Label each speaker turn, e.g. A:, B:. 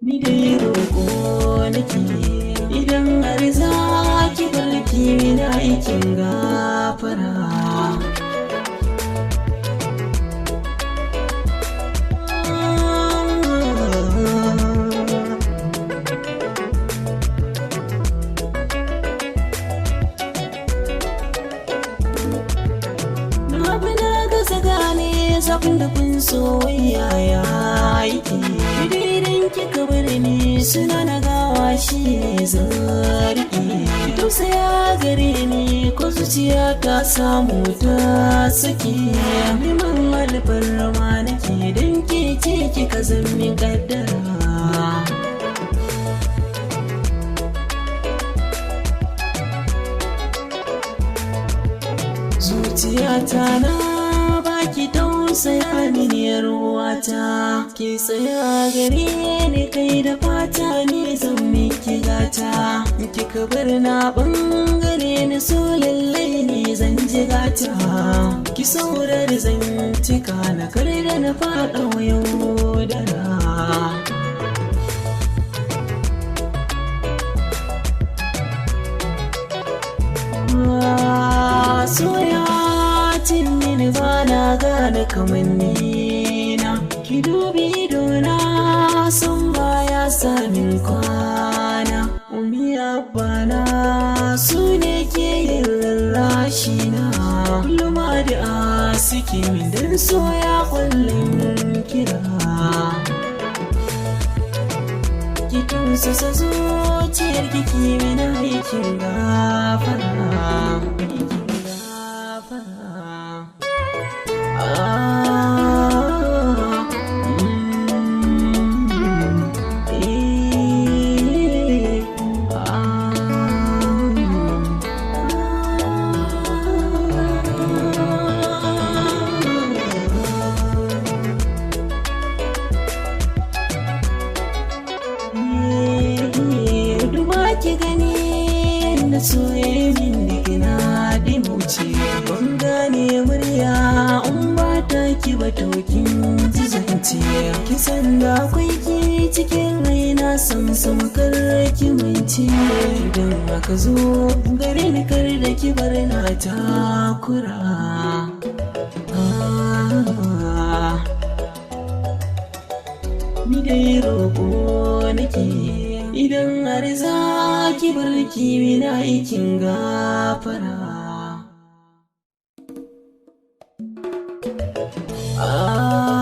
A: Ni dai roƙo nake idan har za ki bar ki na aikin gafara. Zafin da kun soyayya ya yake idan kika bar ni suna na gawa shi ne zargi. Ki tausaya gare ni ko zuciya ta samu ta saki. Neman alfarma nake don ke ce kika zan min kaddara. Zuciyata na baki tausaya mini ruwata, ki tsaya gare ni kai da fata ne zan miki gata. Kika bar na bangare ni so lallai ne zan ji gata. Ki saurari zantika na kare da na faɗa yaudara. Soyatin mini ba na gane kamannina, ki dubi idona sun baya samin kwana. Umiya bana su ne ke yin rarrashi na, kullum da suke min don soya kullum kira. Ki tausasa zuciyar kiki mina aikin gafara. Ki gani yadda soyayyen da kina dimuce, ban gane murya in ba ta ki ba taukin jizance. Ki san da akwai ki cikin raina sam kar ki mance. Idan aka zo gare ni kar da ki bar na takura. Ni dai roƙo nake idan har za ki bar ki mina aikin gafara.